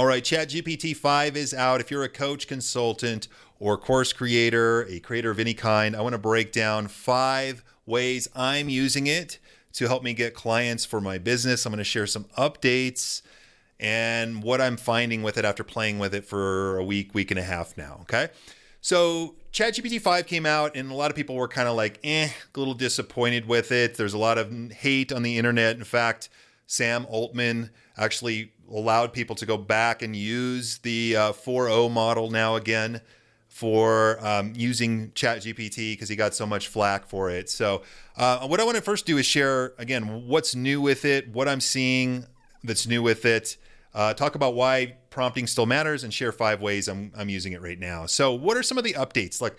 All right, ChatGPT-5 is out. If you're a coach, consultant, or course creator, a creator of any kind, I want to break down 5 ways I'm using it to help me get clients for my business. I'm going to share some updates and what I'm finding with it after playing with it for a week and a half now, okay? So ChatGPT-5 came out and a lot of people were kind of like, a little disappointed with it. There's a lot of hate on the internet. In fact, Sam Altman actually allowed people to go back and use the 4.0 model now again for using ChatGPT because he got so much flack for it. So what I want to first do is share, again, what's new with it, what I'm seeing that's new with it, talk about why prompting still matters, and share 5 ways I'm using it right now. So what are some of the updates? Like,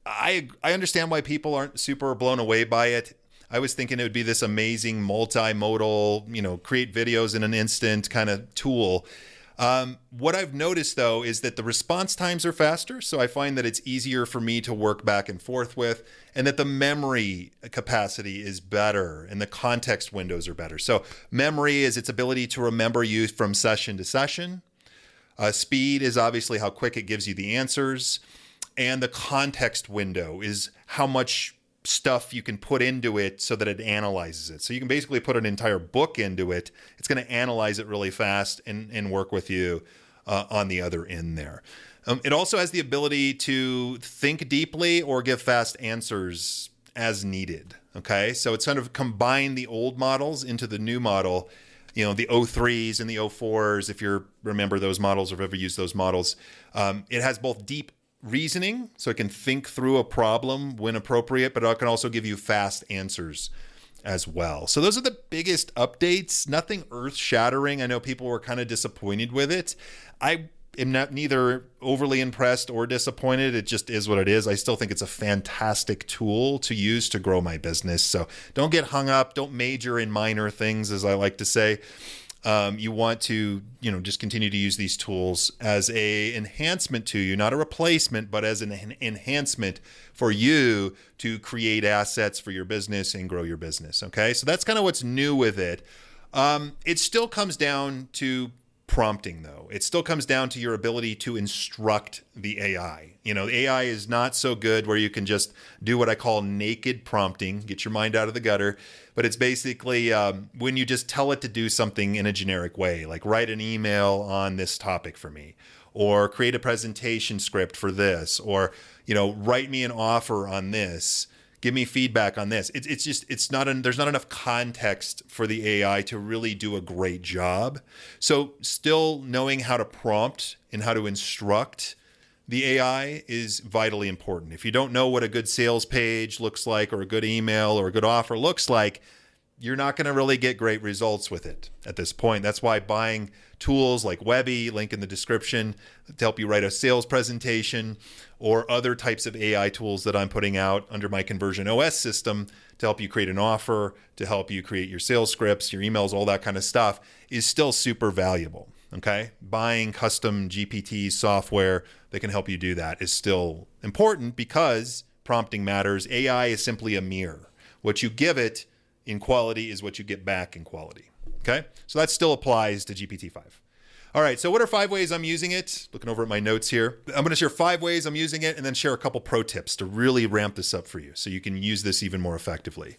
I understand why people aren't super blown away by it. I was thinking it would be this amazing multimodal, create videos in an instant kind of tool. What I've noticed, though, is that the response times are faster. So I find that it's easier for me to work back and forth with, and that the memory capacity is better and the context windows are better. So memory is its ability to remember you from session to session. Speed is obviously how quick it gives you the answers. And the context window is how much stuff you can put into it so that it analyzes it. So you can basically put an entire book into it. It's going to analyze it really fast and work with you on the other end there. It also has the ability to think deeply or give fast answers as needed. Okay, so it's kind of combined the old models into the new model. The O3s and the O4s, if you remember those models or have ever used those models. It has both deep reasoning, so it can think through a problem when appropriate, but it can also give you fast answers as well. So those are the biggest updates. Nothing earth-shattering. I know people were kind of disappointed with it. I am not neither overly impressed or disappointed. It just is what it is. I still think it's a fantastic tool to use to grow my business. So don't get hung up. Don't major in minor things, as I like to say. You want to, just continue to use these tools as a enhancement to you, not a replacement, but as an enhancement for you to create assets for your business and grow your business. Okay, so that's kind of what's new with it. It still comes down to prompting, though. It still comes down to your ability to instruct the AI. AI is not so good where you can just do what I call naked prompting, get your mind out of the gutter. But it's basically when you just tell it to do something in a generic way, like write an email on this topic for me, or create a presentation script for this, or, write me an offer on this. Give me feedback on this. There's not enough context for the AI to really do a great job. So still knowing how to prompt and how to instruct the AI is vitally important. If you don't know what a good sales page looks like, or a good email or a good offer looks like, you're not going to really get great results with it at this point. That's why buying tools like Webby, link in the description, to help you write a sales presentation, or other types of AI tools that I'm putting out under my Conversion OS system to help you create an offer, to help you create your sales scripts, your emails, all that kind of stuff, is still super valuable. Okay? Buying custom GPT software that can help you do that is still important because prompting matters. AI is simply a mirror. What you give it in quality is what you get back in quality. Okay? So that still applies to GPT-5. All right, so what are 5 ways I'm using it? Looking over at my notes here. I'm going to share 5 ways I'm using it and then share a couple pro tips to really ramp this up for you so you can use this even more effectively.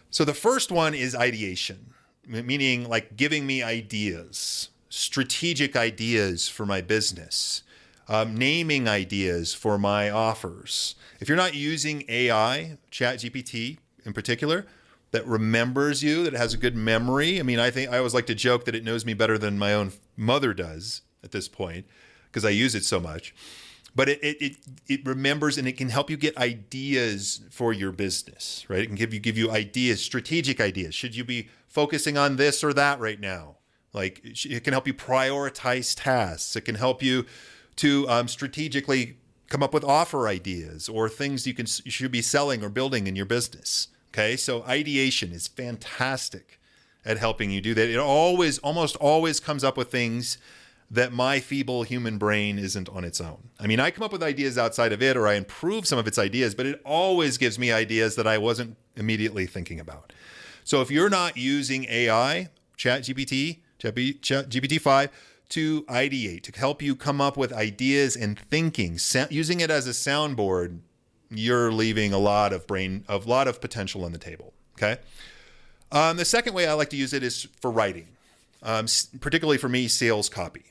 So the first one is ideation, meaning like giving me ideas, strategic ideas for my business, naming ideas for my offers. If you're not using AI, ChatGPT in particular, that remembers you, that has a good memory. I always like to joke that it knows me better than my own mother does at this point because I use it so much. But it remembers, and it can help you get ideas for your business, right? It can give you ideas, strategic ideas. Should you be focusing on this or that right now? Like, it can help you prioritize tasks. It can help you to strategically come up with offer ideas or things you should be selling or building in your business. Okay, so ideation is fantastic at helping you do that. It almost always comes up with things that my feeble human brain isn't on its own. I come up with ideas outside of it, or I improve some of its ideas, but it always gives me ideas that I wasn't immediately thinking about. So if you're not using AI, GPT-5, to ideate, to help you come up with ideas and thinking. Using it as a soundboard, you're leaving a lot of potential on the table. Okay. The second way I like to use it is for writing, particularly for me, sales copy.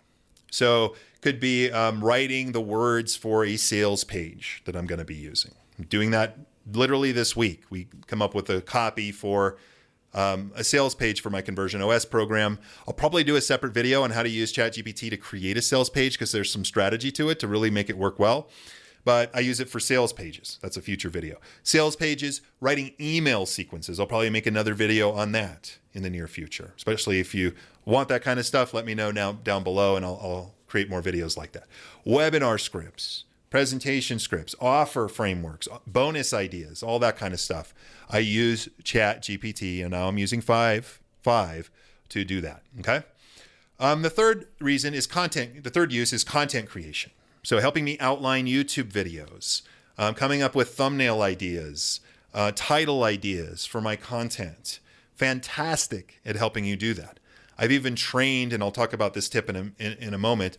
So could be writing the words for a sales page that I'm going to be using. I'm doing that literally this week. We come up with a copy for a sales page for my Conversion OS program. I'll probably do a separate video on how to use ChatGPT to create a sales page because there's some strategy to it to really make it work well. But I use it for sales pages. That's a future video. Sales pages, writing email sequences. I'll probably make another video on that in the near future. Especially if you want that kind of stuff, let me know now down below and I'll create more videos like that. Webinar scripts, presentation scripts, offer frameworks, bonus ideas, all that kind of stuff. I use ChatGPT, and now I'm using 5 to do that. Okay. The third reason is content. The third use is content creation. So helping me outline YouTube videos, coming up with thumbnail ideas, title ideas for my content. Fantastic at helping you do that. I've even trained, and I'll talk about this tip in a moment.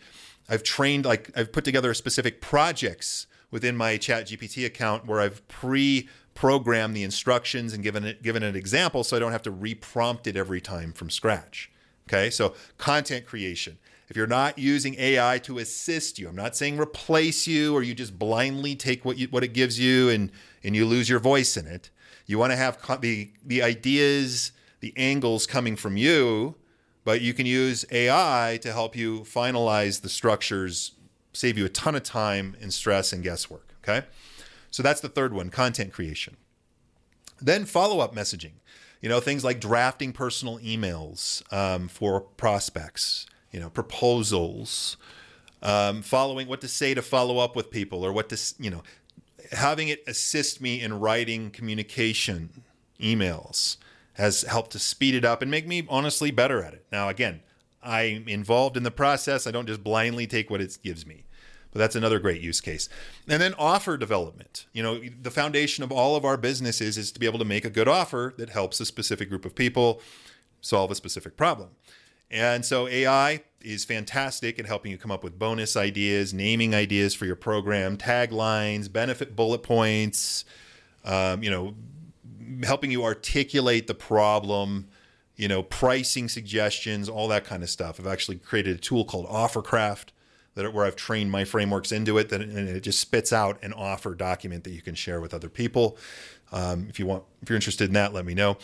I've put together specific projects within my ChatGPT account where I've pre-programmed the instructions and given an example so I don't have to re-prompt it every time from scratch. Okay, so content creation. If you're not using AI to assist you, I'm not saying replace you or you just blindly take what it gives you and you lose your voice in it. You want to have the ideas, the angles coming from you, but you can use AI to help you finalize the structures, save you a ton of time and stress and guesswork. Okay, so that's the third one, content creation. Then follow-up messaging. Things like drafting personal emails for prospects. Proposals, following what to say to follow up with people, or having it assist me in writing communication emails has helped to speed it up and make me honestly better at it. Now, again, I'm involved in the process. I don't just blindly take what it gives me, but that's another great use case. And then offer development. The foundation of all of our businesses is to be able to make a good offer that helps a specific group of people solve a specific problem. And so AI is fantastic at helping you come up with bonus ideas, naming ideas for your program, taglines, benefit bullet points, helping you articulate the problem, pricing suggestions, all that kind of stuff. I've actually created a tool called OfferCraft where I've trained my frameworks into it, and it just spits out an offer document that you can share with other people. If you're interested in that, let me know.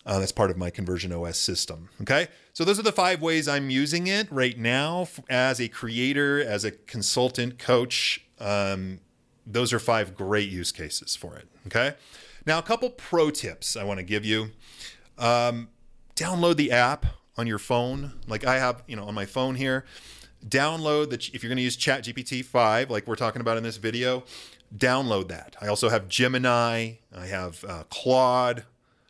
That's part of my Conversion OS system. Okay, so those are the 5 ways I'm using it right now as a creator, as a consultant, coach. Those are 5 great use cases for it. Okay, now a couple pro tips I want to give you. Download the app on your phone, like I have, on my phone here. Download if you're going to use ChatGPT-5, like we're talking about in this video. Download that. I also have Gemini. I have Claude.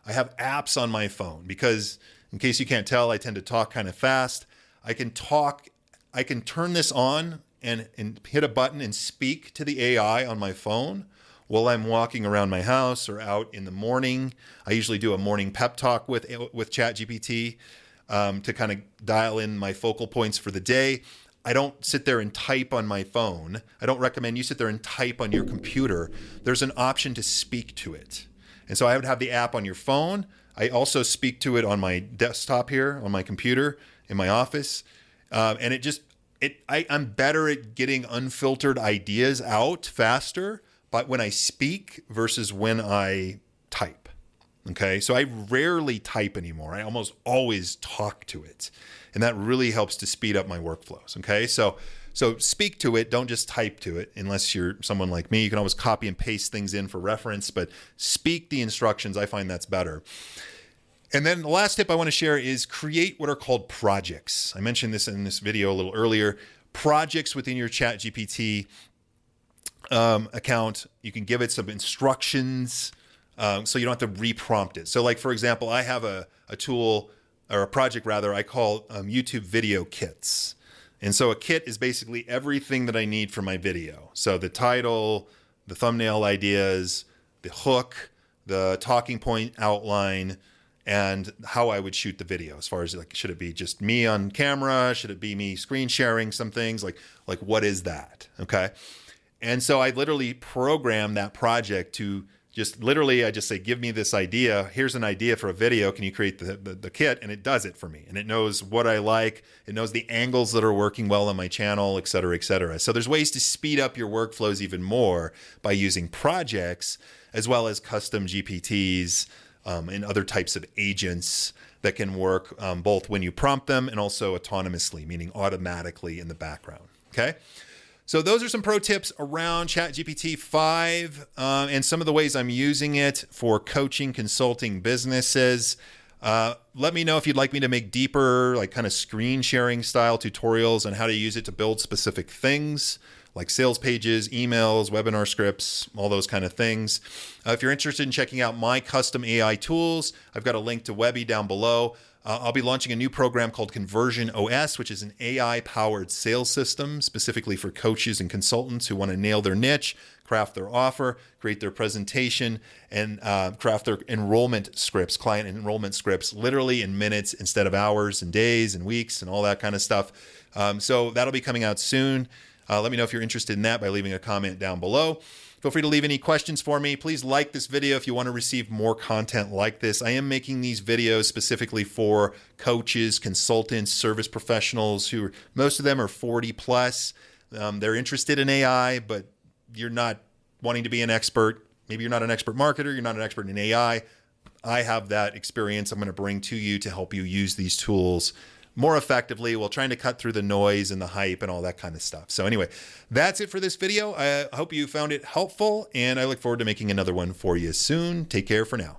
I have apps on my phone because, in case you can't tell, I tend to talk kind of fast. I can turn this on and hit a button and speak to the AI on my phone while I'm walking around my house or out in the morning. I usually do a morning pep talk with ChatGPT to kind of dial in my focal points for the day. I don't sit there and type on my phone. I don't recommend you sit there and type on your computer. There's an option to speak to it. And so I would have the app on your phone. I also speak to it on my desktop here, on my computer in my office. And I'm better at getting unfiltered ideas out faster, but when I speak versus when I type. Okay, so I rarely type anymore. I almost always talk to it. And that really helps to speed up my workflows. Okay, so speak to it, don't just type to it unless you're someone like me. You can always copy and paste things in for reference, but speak the instructions. I find that's better. And then the last tip I want to share is create what are called projects. I mentioned this in this video a little earlier. Projects within your ChatGPT account. You can give it some instructions so you don't have to reprompt it. So like, for example, I have a tool or a project rather I call YouTube video kits. And so a kit is basically everything that I need for my video. So the title, the thumbnail ideas, the hook, the talking point outline, and how I would shoot the video, as far as like, should it be just me on camera? Should it be me screen sharing some things? Like what is that? Okay. And so I literally program that project to I just say, give me this idea. Here's an idea for a video. Can you create the kit? And it does it for me. And it knows what I like. It knows the angles that are working well on my channel, et cetera, et cetera. So there's ways to speed up your workflows even more by using projects, as well as custom GPTs and other types of agents that can work both when you prompt them and also autonomously, meaning automatically in the background. Okay. So those are some pro tips around ChatGPT-5 and some of the ways I'm using it for coaching, consulting businesses. Let me know if you'd like me to make deeper, like kind of screen sharing style tutorials on how to use it to build specific things like sales pages, emails, webinar scripts, all those kind of things. If you're interested in checking out my custom AI tools, I've got a link to Webby down below. I'll be launching a new program called Conversion OS, which is an AI-powered sales system specifically for coaches and consultants who want to nail their niche, craft their offer, create their presentation, and craft their enrollment scripts, client enrollment scripts, literally in minutes instead of hours and days and weeks and all that kind of stuff. So that'll be coming out soon. Let me know if you're interested in that by leaving a comment down below. Feel free to leave any questions for me. Please like this video if you want to receive more content like this. I am making these videos specifically for coaches, consultants, service professionals who most of them are 40 plus. They're interested in AI, but you're not wanting to be an expert. Maybe you're not an expert marketer. You're not an expert in AI. I have that experience I'm going to bring to you to help you use these tools more effectively while trying to cut through the noise and the hype and all that kind of stuff. So anyway, that's it for this video. I hope you found it helpful, and I look forward to making another one for you soon. Take care for now.